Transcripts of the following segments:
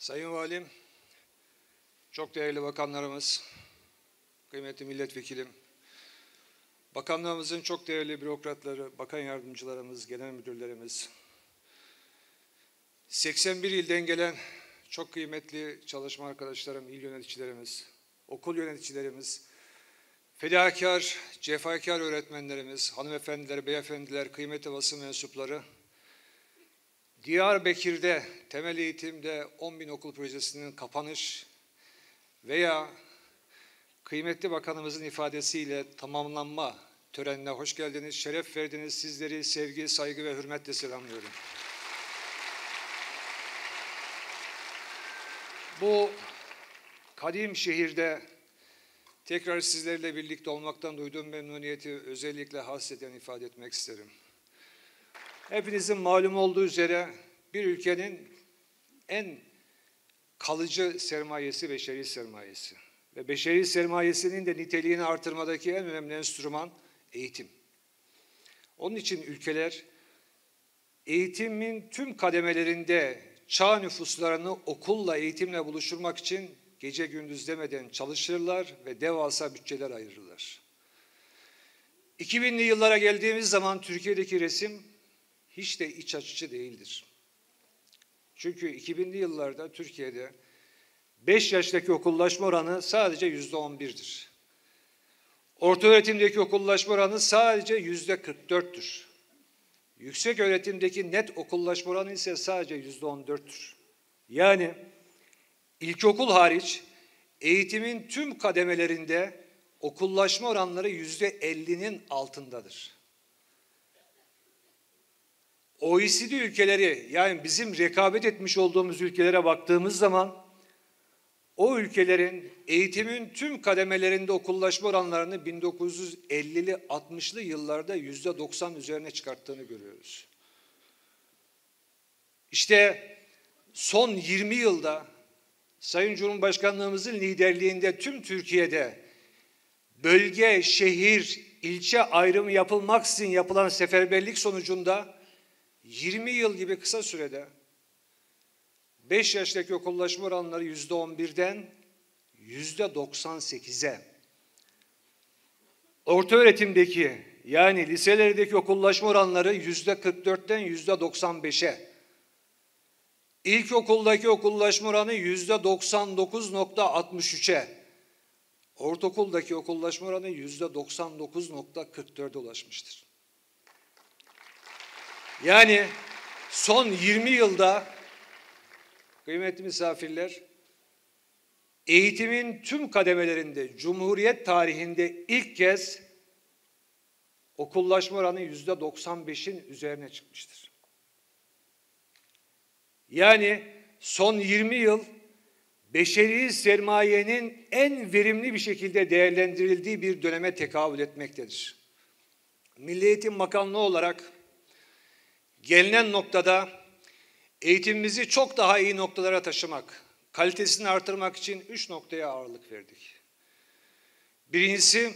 Sayın Valim, çok değerli bakanlarımız, kıymetli milletvekilim, bakanlığımızın çok değerli bürokratları, bakan yardımcılarımız, genel müdürlerimiz, 81 ilden gelen çok kıymetli çalışma arkadaşlarım, il yöneticilerimiz, okul yöneticilerimiz, fedakar, cefakar öğretmenlerimiz, hanımefendiler, beyefendiler, kıymetli basın mensupları, Diyarbakır'da temel eğitimde 10.000 okul projesinin kapanış veya kıymetli bakanımızın ifadesiyle tamamlanma törenine hoş geldiniz, şeref verdiniz. Sizleri sevgi, saygı ve hürmetle selamlıyorum. Bu kadim şehirde tekrar sizlerle birlikte olmaktan duyduğum memnuniyeti özellikle hasreten ifade etmek isterim. Hepinizin malum olduğu üzere bir ülkenin en kalıcı sermayesi beşeri sermayesi. Ve beşeri sermayesinin de niteliğini artırmadaki en önemli enstrüman eğitim. Onun için ülkeler eğitimin tüm kademelerinde çağ nüfuslarını okulla, eğitimle buluşturmak için gece gündüz demeden çalışırlar ve devasa bütçeler ayırırlar. 2000'li yıllara geldiğimiz zaman Türkiye'deki resim hiç de iç açıcı değildir. Çünkü 2000'li yıllarda Türkiye'de 5 yaştaki okullaşma oranı sadece %11'dir. Ortaöğretimdeki okullaşma oranı sadece %44'tür. Yüksek öğretimdeki net okullaşma oranı ise sadece %14'tür. Yani ilkokul hariç eğitimin tüm kademelerinde okullaşma oranları %50'nin altındadır. OECD ülkeleri, yani bizim rekabet etmiş olduğumuz ülkelere baktığımız zaman o ülkelerin eğitimin tüm kademelerinde okullaşma oranlarını 1950'li 60'lı yıllarda %90 üzerine çıkarttığını görüyoruz. İşte son 20 yılda Sayın Cumhurbaşkanlığımızın liderliğinde tüm Türkiye'de bölge, şehir, ilçe ayrımı yapılmaksızın yapılan seferberlik sonucunda 20 yıl gibi kısa sürede 5 yaştaki okullaşma oranları %11'den %98'e, ortaöğretimdeki yani liselerdeki okullaşma oranları %44'ten %95'e, ilkokuldaki okullaşma oranı %99.63'e, ortaokuldaki okullaşma oranı %99.44'e ulaşmıştır. Yani son 20 yılda kıymetli misafirler, eğitimin tüm kademelerinde Cumhuriyet tarihinde ilk kez okullaşma oranı %95'in üzerine çıkmıştır. Yani son 20 yıl beşeri sermayenin en verimli bir şekilde değerlendirildiği bir döneme tekabül etmektedir. Milli Eğitim Bakanlığı olarak gelinen noktada eğitimimizi çok daha iyi noktalara taşımak, kalitesini artırmak için 3 noktaya ağırlık verdik. Birincisi,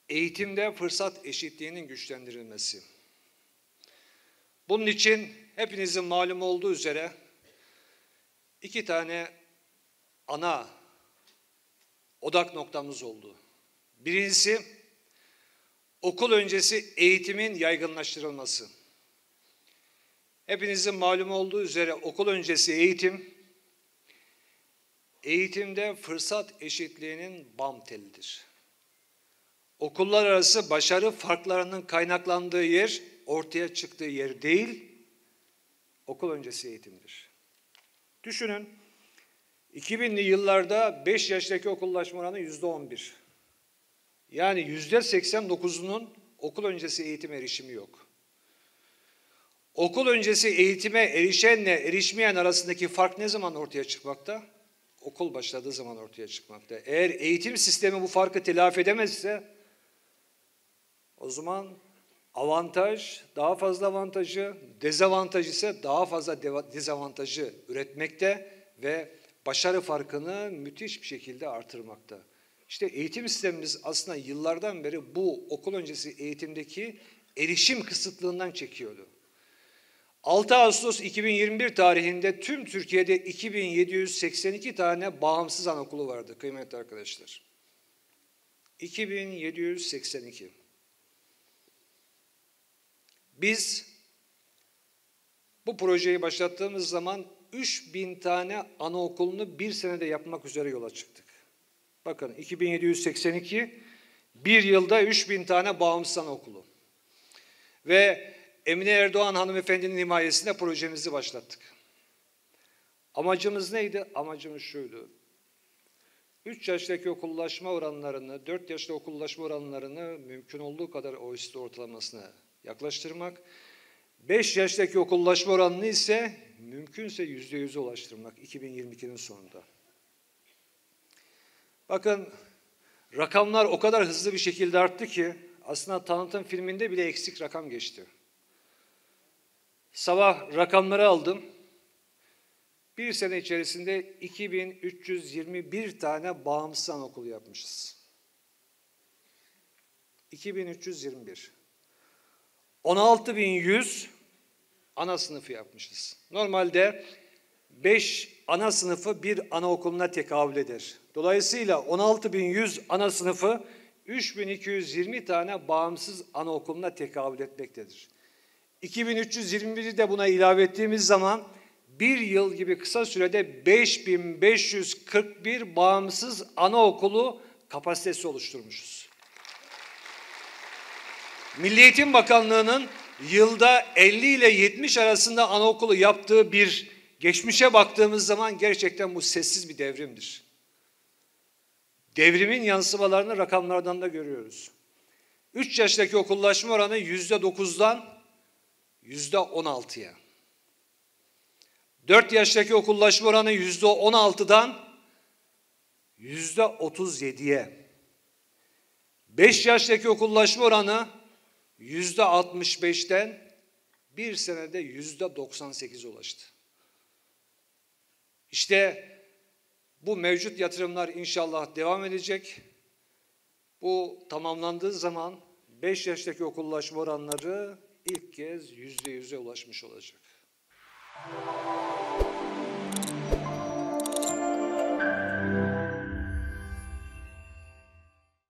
eğitimde fırsat eşitliğinin güçlendirilmesi. Bunun için hepinizin malum olduğu üzere 2 tane ana odak noktamız oldu. Birincisi, okul öncesi eğitimin yaygınlaştırılması. Hepinizin malum olduğu üzere okul öncesi eğitimde fırsat eşitliğinin bam telidir. Okullar arası başarı farklarının kaynaklandığı yer, ortaya çıktığı yer değil, okul öncesi eğitimdir. Düşünün, 2000'li yıllarda 5 yaştaki okullaşma oranı %11. Yani %89'unun okul öncesi eğitim erişimi yok. Okul öncesi eğitime erişenle erişmeyen arasındaki fark ne zaman ortaya çıkmakta? Okul başladığı zaman ortaya çıkmakta. Eğer eğitim sistemi bu farkı telafi edemezse o zaman avantaj, daha fazla avantajı, dezavantaj ise daha fazla dezavantajı üretmekte ve başarı farkını müthiş bir şekilde artırmakta. İşte eğitim sistemimiz aslında yıllardan beri bu okul öncesi eğitimdeki erişim kısıtlığından çekiyordu. 6 Ağustos 2021 tarihinde tüm Türkiye'de 2782 tane bağımsız anaokulu vardı kıymetli arkadaşlar. 2782. Biz bu projeyi başlattığımız zaman 3000 tane anaokulunu bir senede yapmak üzere yola çıktık. Bakın 2782, bir yılda 3000 tane bağımsız anaokulu. Ve Emine Erdoğan hanımefendinin himayesinde projemizi başlattık. Amacımız neydi? Amacımız şuydu. 3 yaştaki okullaşma oranlarını, 4 yaşta okullaşma oranlarını mümkün olduğu kadar OECD ortalamasına yaklaştırmak. 5 yaştaki okullaşma oranını ise mümkünse %100'e ulaştırmak 2022'nin sonunda. Bakın rakamlar o kadar hızlı bir şekilde arttı ki aslında tanıtım filminde bile eksik rakam geçti. Sabah rakamları aldım. Bir sene içerisinde 2321 tane bağımsız anaokulu yapmışız. 2321. 16.100 ana sınıfı yapmışız. Normalde 5 ana sınıfı bir anaokuluna tekabül eder. Dolayısıyla 16.100 ana sınıfı 3220 tane bağımsız anaokuluna tekabül etmektedir. 2321'i de buna ilave ettiğimiz zaman bir yıl gibi kısa sürede 5541 bağımsız anaokulu kapasitesi oluşturmuşuz. Milli Eğitim Bakanlığı'nın yılda 50 ile 70 arasında anaokulu yaptığı bir geçmişe baktığımız zaman gerçekten bu sessiz bir devrimdir. Devrimin yansımalarını rakamlardan da görüyoruz. 3 yaştaki okullaşma oranı %9'dan %16'ya. 4 yaştaki okullaşma oranı %16'dan %37'ye. 5 yaştaki okullaşma oranı %65'ten bir senede %98'e ulaştı. İşte bu mevcut yatırımlar inşallah devam edecek. Bu tamamlandığı zaman 5 yaştaki okullaşma oranları ilk kez %100'e ulaşmış olacak.